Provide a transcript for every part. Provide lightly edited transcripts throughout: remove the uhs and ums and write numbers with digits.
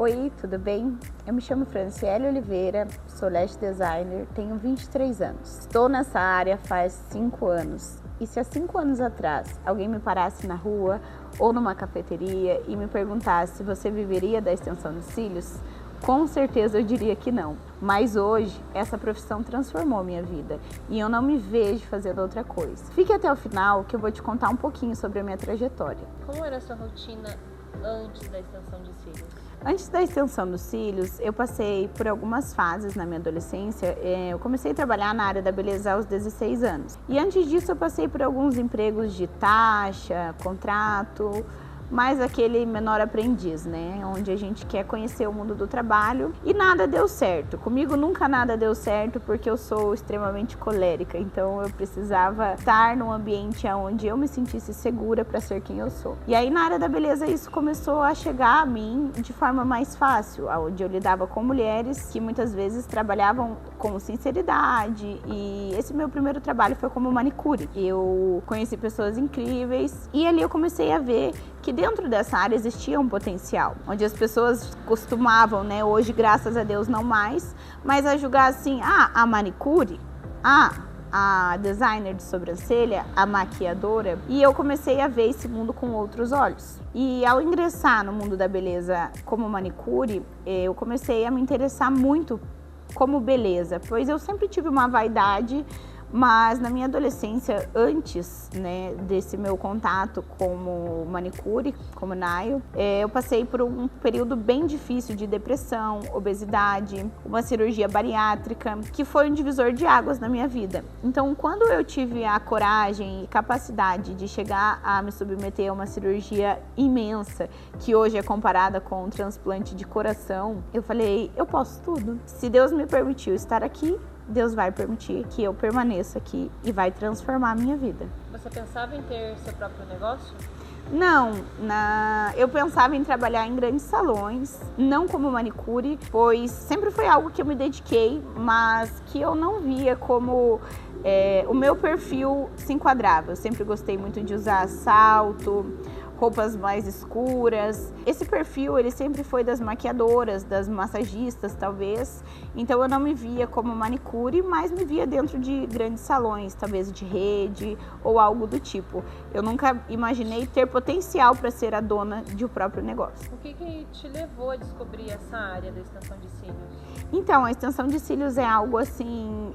Oi, tudo bem? Eu me chamo Franciele Oliveira, sou lash designer, tenho 23 anos. Estou nessa área faz 5 anos. E se há 5 anos atrás alguém me parasse na rua ou numa cafeteria e me perguntasse se você viveria da extensão de cílios, com certeza eu diria que não. Mas hoje, essa profissão transformou minha vida e eu não me vejo fazendo outra coisa. Fique até o final que eu vou te contar um pouquinho sobre a minha trajetória. Como era a sua rotina antes da extensão de cílios? Antes da extensão dos cílios, eu passei por algumas fases na minha adolescência. Eu comecei a trabalhar na área da beleza aos 16 anos. E antes disso, eu passei por alguns empregos de taxa, contrato, mais aquele menor aprendiz, né? Onde a gente quer conhecer o mundo do trabalho e nada deu certo. Comigo nunca nada deu certo porque eu sou extremamente colérica, então eu precisava estar num ambiente onde eu me sentisse segura para ser quem eu sou. E aí na área da beleza isso começou a chegar a mim de forma mais fácil, onde eu lidava com mulheres que muitas vezes trabalhavam com sinceridade, e esse meu primeiro trabalho foi como manicure. Eu conheci pessoas incríveis e ali eu comecei a ver que dentro dessa área existia um potencial, onde as pessoas costumavam, né, hoje graças a Deus não mais, mas a julgar assim, a manicure, a designer de sobrancelha, a maquiadora, e eu comecei a ver esse mundo com outros olhos. E ao ingressar no mundo da beleza como manicure, eu comecei a me interessar muito como beleza, pois eu sempre tive uma vaidade. Mas na minha adolescência, antes, né, desse meu contato como manicure, como nail, eu passei por um período bem difícil de depressão, obesidade, uma cirurgia bariátrica, que foi um divisor de águas na minha vida. Então, quando eu tive a coragem e capacidade de chegar a me submeter a uma cirurgia imensa, que hoje é comparada com um transplante de coração, eu falei, eu posso tudo. Se Deus me permitiu estar aqui, Deus vai permitir que eu permaneça aqui e vai transformar a minha vida. Você pensava em ter seu próprio negócio? Não, eu pensava em trabalhar em grandes salões, não como manicure, pois sempre foi algo que eu me dediquei, mas que eu não via como o meu perfil se enquadrava. Eu sempre gostei muito de usar salto, roupas mais escuras. Esse perfil, ele sempre foi das maquiadoras, das massagistas, talvez. Então eu não me via como manicure, mas me via dentro de grandes salões, talvez de rede ou algo do tipo. Eu nunca imaginei ter potencial para ser a dona de um próprio negócio. O que te levou a descobrir essa área da extensão de cílios? Então, a extensão de cílios é algo assim,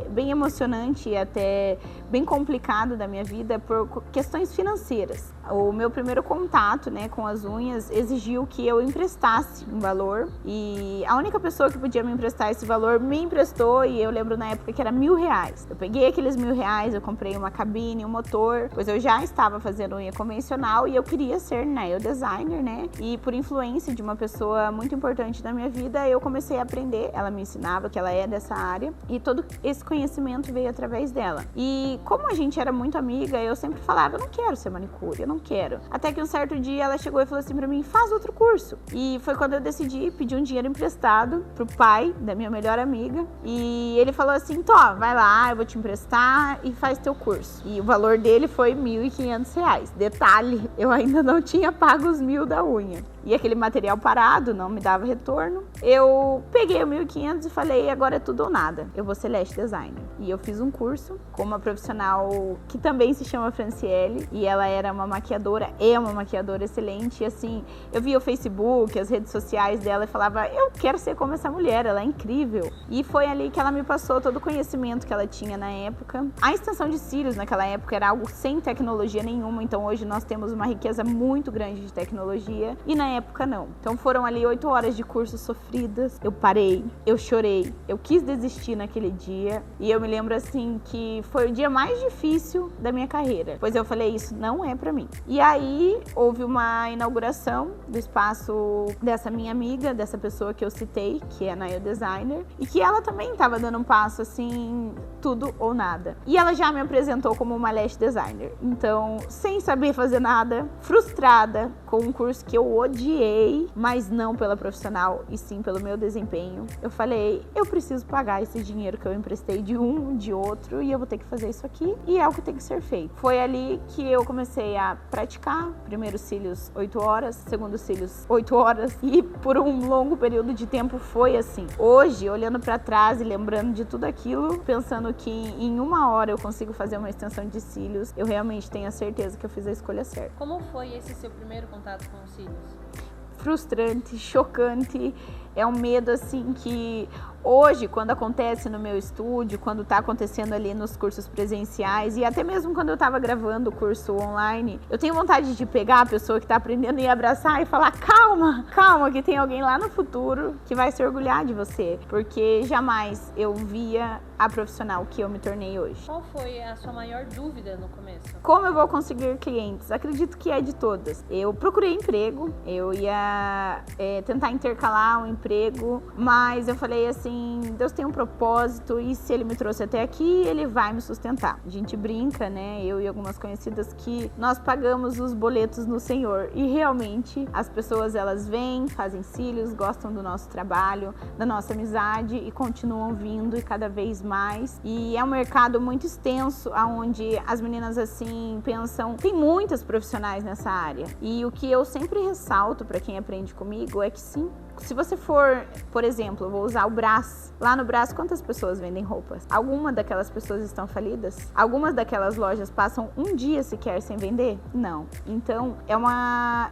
bem emocionante e até bem complicado da minha vida por questões financeiras. O meu primeiro contato, né, com as unhas exigiu que eu emprestasse um valor, e a única pessoa que podia me emprestar esse valor me emprestou, e eu lembro na época que era R$1.000. Eu peguei aqueles R$1.000, eu comprei uma cabine, um motor, pois eu já estava fazendo unha convencional e eu queria ser nail designer, né? E por influência de uma pessoa muito importante na minha vida, eu comecei a aprender. Ela me ensinava, que ela é dessa área, e todo esse conhecimento veio através dela. E como a gente era muito amiga, eu sempre falava, eu não quero ser manicure, eu não quero. Até que um certo dia ela chegou e falou assim pra mim, faz outro curso. E foi quando eu decidi pedir um dinheiro emprestado pro pai da minha melhor amiga, e ele falou assim, Tó, vai lá, eu vou te emprestar e faz teu curso. E o valor dele foi R$1.500. Detalhe, eu ainda não tinha pago os 1.000 da unha. E aquele material parado não me dava retorno. Eu peguei o 1.500 e falei, agora é tudo ou nada. Eu vou ser lash designer. E eu fiz um curso com uma profissional que também se chama Franciele. E ela era uma maquiadora, é uma maquiadora excelente. E assim, eu via o Facebook, as redes sociais dela e falava, eu quero ser como essa mulher, ela é incrível. E foi ali que ela me passou todo o conhecimento que ela tinha na época. A extensão de cílios naquela época era algo sem tecnologia nenhuma. Então hoje nós temos uma riqueza muito grande de tecnologia. E na época não. Então foram ali 8 horas de curso sofridas. Eu parei, eu chorei, eu quis desistir naquele dia. E eu me lembro assim que foi o dia mais difícil da minha carreira, pois eu falei, isso não é pra mim. E aí houve uma inauguração do espaço dessa minha amiga, dessa pessoa que eu citei, que é nail designer, e que ela também estava dando um passo assim, tudo ou nada. E ela já me apresentou como uma lash designer. Então, sem saber fazer nada, frustrada com um curso que eu odiava, odiei, mas não pela profissional, e sim pelo meu desempenho. Eu falei, eu preciso pagar esse dinheiro que eu emprestei de um, de outro, e eu vou ter que fazer isso aqui, e é o que tem que ser feito. Foi ali que eu comecei a praticar, primeiro cílios 8 horas, segundo cílios 8 horas, e por um longo período de tempo foi assim. Hoje, olhando pra trás e lembrando de tudo aquilo, pensando que em 1 hora eu consigo fazer uma extensão de cílios, eu realmente tenho a certeza que eu fiz a escolha certa. Como foi esse seu primeiro contato com os cílios? Frustrante, chocante, é um medo assim que hoje, quando acontece no meu estúdio, quando tá acontecendo ali nos cursos presenciais e até mesmo quando eu tava gravando o curso online, eu tenho vontade de pegar a pessoa que tá aprendendo e abraçar e falar, calma, calma, que tem alguém lá no futuro que vai se orgulhar de você, porque jamais eu via a profissional que eu me tornei hoje. Qual foi a sua maior dúvida no começo? Como eu vou conseguir clientes? Acredito que é de todas. Eu procurei emprego, eu ia tentar intercalar um emprego, mas eu falei assim, Deus tem um propósito e se Ele me trouxe até aqui, Ele vai me sustentar. A gente brinca, né, eu e algumas conhecidas, que nós pagamos os boletos no Senhor e realmente as pessoas, elas vêm, fazem cílios, gostam do nosso trabalho, da nossa amizade e continuam vindo e cada vez mais. E é um mercado muito extenso, onde as meninas assim pensam, tem muitas profissionais nessa área. E o que eu sempre ressalto para quem aprende comigo é que sim, se você for, por exemplo, eu vou usar o Brás. Lá no Brás, quantas pessoas vendem roupas? Alguma daquelas pessoas estão falidas? Algumas daquelas lojas passam um dia sequer sem vender? Não. Então, é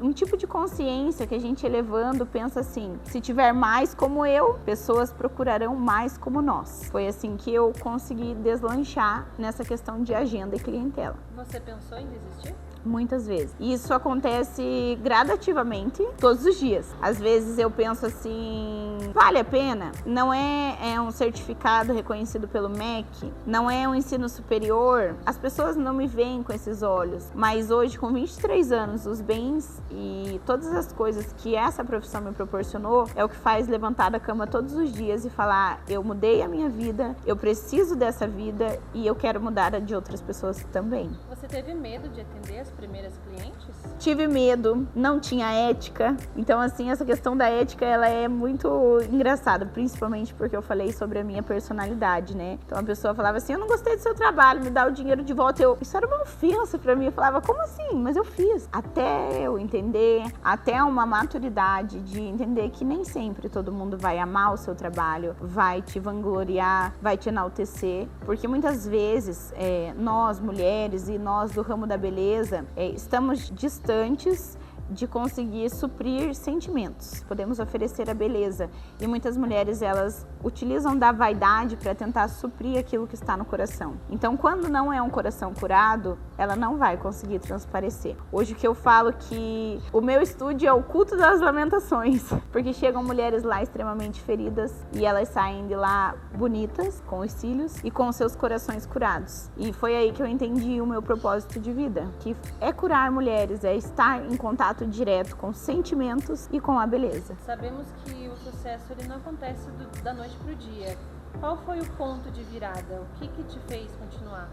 um tipo de consciência que a gente elevando pensa assim, se tiver mais como eu, pessoas procurarão mais como nós. Foi assim que eu consegui deslanchar nessa questão de agenda e clientela. Você pensou em desistir? Muitas vezes. E isso acontece gradativamente, todos os dias. Às vezes eu penso assim, vale a pena? Não é um certificado reconhecido pelo MEC, não é um ensino superior. As pessoas não me veem com esses olhos. Mas hoje, com 23 anos, os bens e todas as coisas que essa profissão me proporcionou é o que faz levantar da cama todos os dias e falar, eu mudei a minha vida, eu preciso dessa vida e eu quero mudar a de outras pessoas também. Você teve medo de atender as primeiras clientes? Tive medo, não tinha ética. Então, assim, essa questão da ética, ela é muito engraçada, principalmente porque eu falei sobre a minha personalidade, né? Então, a pessoa falava assim, eu não gostei do seu trabalho, me dá o dinheiro de volta. Isso era uma ofensa pra mim. Eu falava, como assim? Mas eu fiz. Até eu entender, até uma maturidade de entender que nem sempre todo mundo vai amar o seu trabalho, vai te vangloriar, vai te enaltecer. Porque muitas vezes, nós, mulheres e nós do ramo da beleza, estamos distantes de conseguir suprir sentimentos. Podemos oferecer a beleza e muitas mulheres, elas utilizam da vaidade para tentar suprir aquilo que está no coração. Então, quando não é um coração curado, ela não vai conseguir transparecer. Hoje o que eu falo que o meu estúdio é o culto das lamentações, porque chegam mulheres lá extremamente feridas e elas saem de lá bonitas, com os cílios e com seus corações curados. E foi aí que eu entendi o meu propósito de vida, que é curar mulheres, é estar em contato direto com sentimentos e com a beleza. Sabemos que o sucesso ele não acontece da noite pro dia. Qual foi o ponto de virada? O que te fez continuar?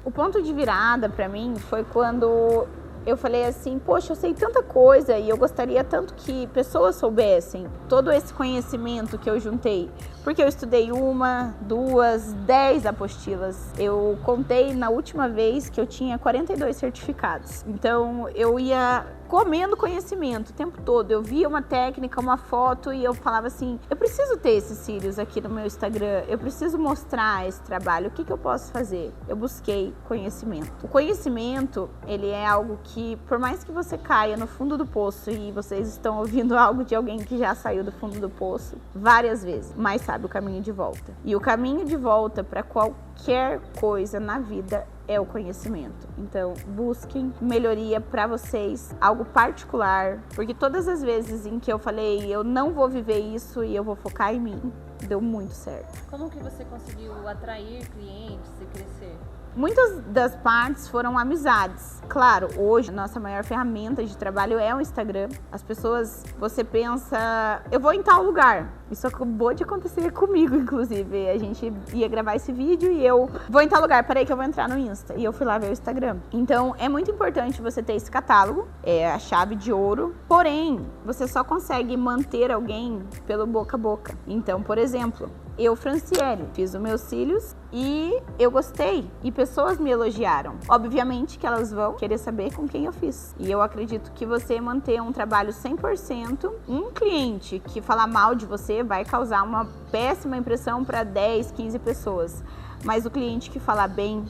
O ponto de virada para mim foi quando eu falei assim, poxa, eu sei tanta coisa e eu gostaria tanto que pessoas soubessem todo esse conhecimento que eu juntei. Porque eu estudei 1, 2, 10 apostilas. Eu contei na última vez que eu tinha 42 certificados. Então, eu ia comendo conhecimento o tempo todo. Eu via uma técnica, uma foto e eu falava assim, eu preciso ter esses cílios aqui no meu Instagram, eu preciso mostrar esse trabalho, o que eu posso fazer? Eu busquei conhecimento. O conhecimento, ele é algo que, por mais que você caia no fundo do poço, e vocês estão ouvindo algo de alguém que já saiu do fundo do poço várias vezes, mas sabe o caminho de volta. E o caminho de volta para qualquer coisa na vida é o conhecimento. Então, busquem melhoria para vocês, algo particular, porque todas as vezes em que eu falei, eu não vou viver isso e eu vou focar em mim, deu muito certo. Como que você conseguiu atrair clientes e crescer? Muitas das partes foram amizades. Claro, hoje a nossa maior ferramenta de trabalho é o Instagram. As pessoas, você pensa, eu vou em tal lugar. Isso acabou de acontecer comigo, inclusive. A gente ia gravar esse vídeo e eu vou em tal lugar, peraí que eu vou entrar no Insta. E eu fui lá ver o Instagram. Então, é muito importante você ter esse catálogo, é a chave de ouro. Porém, você só consegue manter alguém pelo boca a boca. Então, por exemplo, eu, Franciele, fiz os meus cílios e eu gostei. E pessoas me elogiaram. Obviamente que elas vão querer saber com quem eu fiz. E eu acredito que você manter um trabalho 100%, um cliente que falar mal de você vai causar uma péssima impressão para 10, 15 pessoas. Mas o cliente que falar bem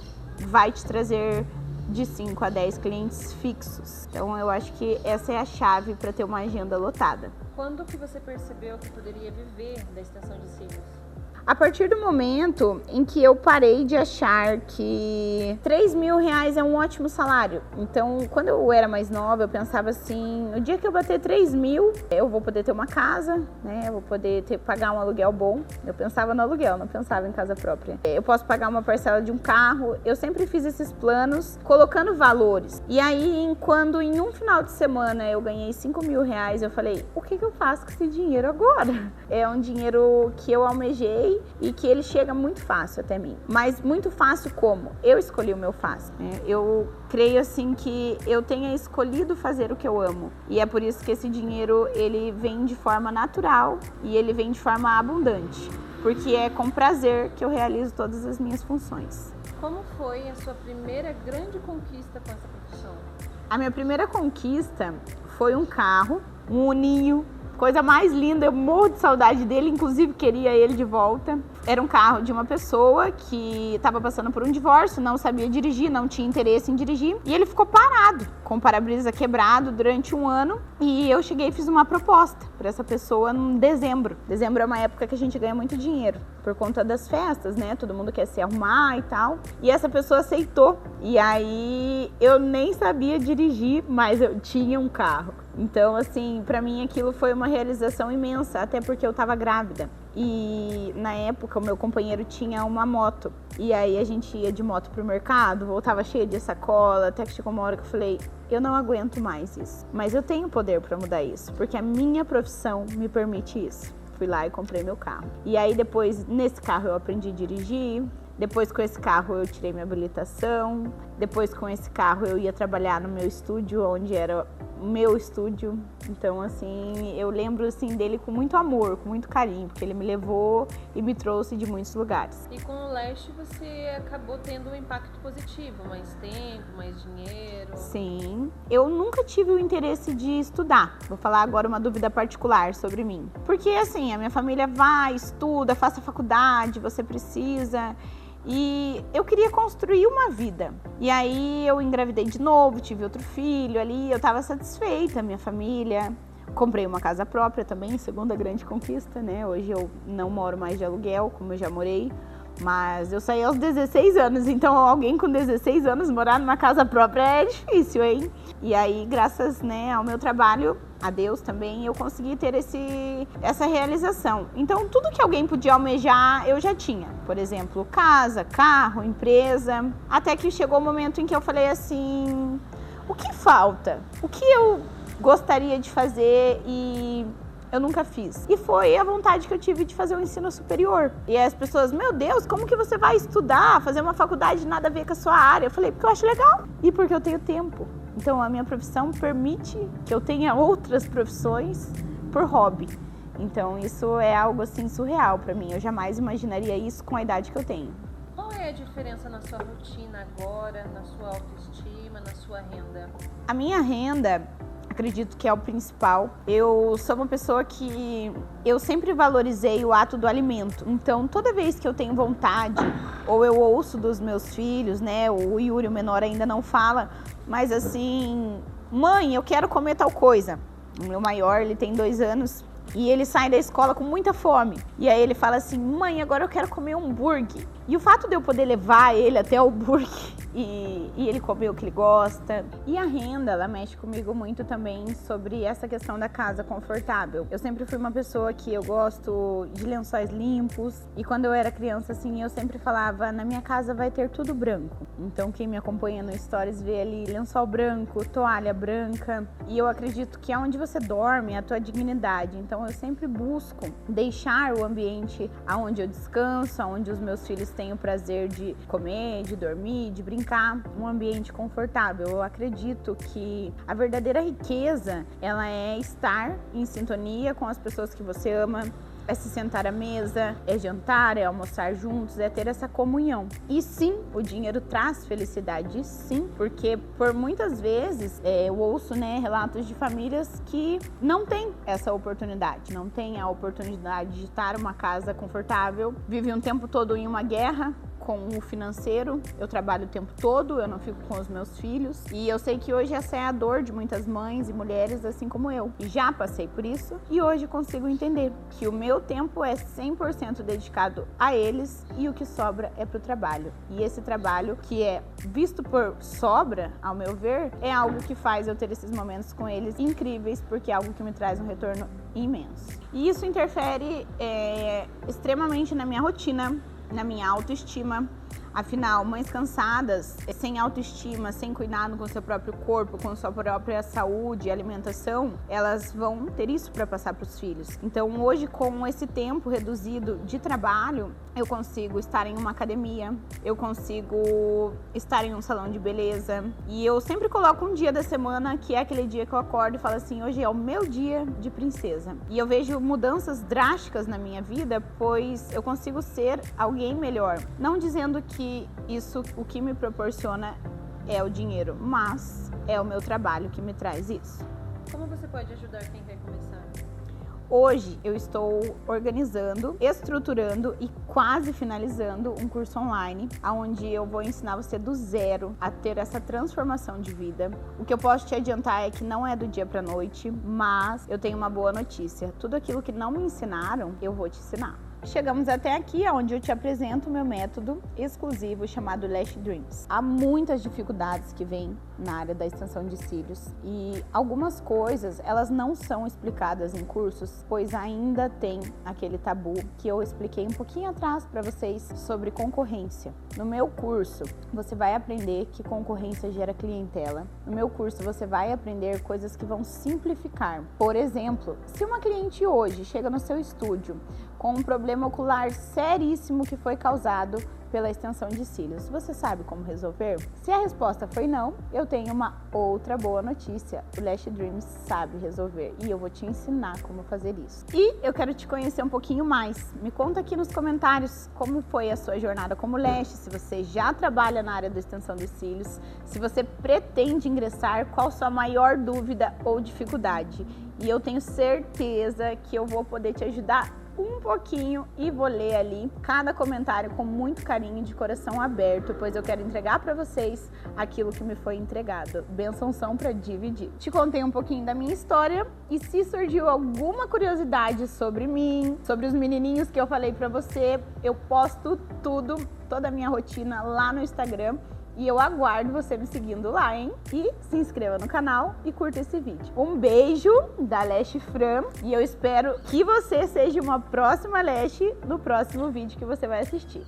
vai te trazer de 5 a 10 clientes fixos. Então eu acho que essa é a chave para ter uma agenda lotada. Quando que você percebeu que poderia viver da extensão de cílios? A partir do momento em que eu parei de achar que R$3.000 é um ótimo salário. Então, quando eu era mais nova, eu pensava assim, no dia que eu bater 3.000, eu vou poder ter uma casa, né? Eu vou poder pagar um aluguel bom. Eu pensava no aluguel, não pensava em casa própria. Eu posso pagar uma parcela de um carro. Eu sempre fiz esses planos colocando valores. E aí, quando em um final de semana eu ganhei R$5.000, eu falei, o que eu faço com esse dinheiro agora? É um dinheiro que eu almejei e que ele chega muito fácil até mim. Mas muito fácil como? Eu escolhi o meu fácil, né? Eu creio assim que eu tenha escolhido fazer o que eu amo. E é por isso que esse dinheiro, ele vem de forma natural e ele vem de forma abundante. Porque é com prazer que eu realizo todas as minhas funções. Como foi a sua primeira grande conquista com essa profissão? A minha primeira conquista foi um carro, um Uninho. Coisa mais linda, eu morro de saudade dele, inclusive queria ele de volta. Era um carro de uma pessoa que estava passando por um divórcio, não sabia dirigir, não tinha interesse em dirigir. E ele ficou parado, com o para-brisa quebrado durante um ano. E eu cheguei e fiz uma proposta para essa pessoa em dezembro. Dezembro é uma época que a gente ganha muito dinheiro, por conta das festas, né? Todo mundo quer se arrumar e tal. E essa pessoa aceitou. E aí eu nem sabia dirigir, mas eu tinha um carro. Então, assim, pra mim aquilo foi uma realização imensa, até porque eu tava grávida. E na época o meu companheiro tinha uma moto. E aí a gente ia de moto pro mercado, voltava cheia de sacola, até que chegou uma hora que eu falei, eu não aguento mais isso. Mas eu tenho poder pra mudar isso, porque a minha profissão me permite isso. Fui lá e comprei meu carro. E aí depois, nesse carro eu aprendi a dirigir. Depois com esse carro eu tirei minha habilitação. Depois com esse carro eu ia trabalhar no meu estúdio, onde era o meu estúdio. Então assim, eu lembro assim dele com muito amor, com muito carinho, porque ele me levou e me trouxe de muitos lugares. E com o Leste você acabou tendo um impacto positivo, mais tempo, mais dinheiro? Sim, eu nunca tive o interesse de estudar. Vou falar agora uma dúvida particular sobre mim. Porque assim, a minha família vai, estuda, faça faculdade, você precisa. E eu queria construir uma vida. E aí eu engravidei de novo, tive outro filho ali, eu tava satisfeita, minha família. Comprei uma casa própria também, segunda grande conquista, né? Hoje eu não moro mais de aluguel, como eu já morei. Mas eu saí aos 16 anos, então alguém com 16 anos morar numa casa própria é difícil, hein? E aí, graças, né, ao meu trabalho, a Deus também, eu consegui ter essa realização. Então, tudo que alguém podia almejar, eu já tinha. Por exemplo, casa, carro, empresa. Até que chegou o momento em que eu falei assim, o que falta? O que eu gostaria de fazer e eu nunca fiz. E foi a vontade que eu tive de fazer o ensino superior. E as pessoas, meu Deus, como que você vai estudar, fazer uma faculdade nada a ver com a sua área? Eu falei, porque eu acho legal e porque eu tenho tempo. Então a minha profissão permite que eu tenha outras profissões por hobby. Então isso é algo assim surreal para mim. Eu jamais imaginaria isso com a idade que eu tenho. Qual é a diferença na sua rotina agora, na sua autoestima, na sua renda? A minha renda, acredito que é o principal. Eu sou uma pessoa que eu sempre valorizei o ato do alimento. Então, toda vez que eu tenho vontade, ou eu ouço dos meus filhos, né? O Yuri, o menor, ainda não fala, mas assim, mãe, eu quero comer tal coisa. O meu maior, ele tem 2 anos. E ele sai da escola com muita fome. E aí ele fala assim, mãe, agora eu quero comer um hambúrguer. E o fato de eu poder levar ele até o Burger e ele comer o que ele gosta. E a renda, ela mexe comigo muito também sobre essa questão da casa confortável. Eu sempre fui uma pessoa que eu gosto de lençóis limpos. E quando eu era criança, assim, eu sempre falava, na minha casa vai ter tudo branco. Então quem me acompanha no Stories vê ali lençol branco, toalha branca. E eu acredito que onde você dorme é a tua dignidade. Então eu sempre busco deixar o ambiente onde eu descanso, onde os meus filhos têm o prazer de comer, de dormir, de brincar, um ambiente confortável. Eu acredito que a verdadeira riqueza, ela é estar em sintonia com as pessoas que você ama, é se sentar à mesa, é jantar, é almoçar juntos, é ter essa comunhão. E sim, o dinheiro traz felicidade, sim, porque por muitas vezes eu ouço, relatos de famílias que não têm essa oportunidade, não têm a oportunidade de estar em uma casa confortável, vivem o tempo todo em uma guerra com o financeiro. Eu trabalho o tempo todo, eu não fico com os meus filhos, e eu sei que hoje essa é a dor de muitas mães e mulheres assim como eu, e já passei por isso, e hoje consigo entender que o meu tempo é 100% dedicado a eles e o que sobra é pro trabalho. E esse trabalho, que é visto por sobra, ao meu ver, é algo que faz eu ter esses momentos com eles incríveis, porque é algo que me traz um retorno imenso. E isso interfere extremamente na minha rotina, na minha autoestima. Afinal, mães cansadas, sem autoestima, sem cuidado com seu próprio corpo, com sua própria saúde e alimentação, elas vão ter isso para passar para os filhos. Então, hoje, com esse tempo reduzido de trabalho, eu consigo estar em uma academia, eu consigo estar em um salão de beleza. E eu sempre coloco um dia da semana, que é aquele dia que eu acordo e falo assim, hoje é o meu dia de princesa. E eu vejo mudanças drásticas na minha vida, pois eu consigo ser alguém melhor. Não dizendo que isso, o que me proporciona é o dinheiro, mas é o meu trabalho que me traz isso. Como você pode ajudar quem quer começar? Hoje eu estou organizando, estruturando e quase finalizando um curso online, onde eu vou ensinar você do zero a ter essa transformação de vida. O que eu posso te adiantar é que não é do dia para noite, mas eu tenho uma boa notícia. Tudo aquilo que não me ensinaram, eu vou te ensinar. Chegamos até aqui, onde eu te apresento o meu método exclusivo chamado Lash Dreams. Há muitas dificuldades que vêm na área da extensão de cílios e algumas coisas, elas não são explicadas em cursos, pois ainda tem aquele tabu que eu expliquei um pouquinho atrás para vocês sobre concorrência. No meu curso, você vai aprender que concorrência gera clientela. No meu curso, você vai aprender coisas que vão simplificar. Por exemplo, se uma cliente hoje chega no seu estúdio com um problema ocular seríssimo que foi causado pela extensão de cílios, você sabe como resolver? Se a resposta foi não, eu tenho uma outra boa notícia. O Lash Dreams sabe resolver e eu vou te ensinar como fazer isso. E eu quero te conhecer um pouquinho mais. Me conta aqui nos comentários como foi a sua jornada como lash, se você já trabalha na área da extensão de cílios, se você pretende ingressar, qual sua maior dúvida ou dificuldade. E eu tenho certeza que eu vou poder te ajudar um pouquinho e vou ler ali cada comentário com muito carinho, de coração aberto, pois eu quero entregar para vocês aquilo que me foi entregado. Bênçãos são para dividir. Te contei um pouquinho da minha história e se surgiu alguma curiosidade sobre mim, sobre os menininhos que eu falei para você, eu posto tudo, toda a minha rotina lá no Instagram. E eu aguardo você me seguindo lá, hein? E se inscreva no canal e curta esse vídeo. Um beijo da Lash Fran e eu espero que você seja uma próxima Lash no próximo vídeo que você vai assistir.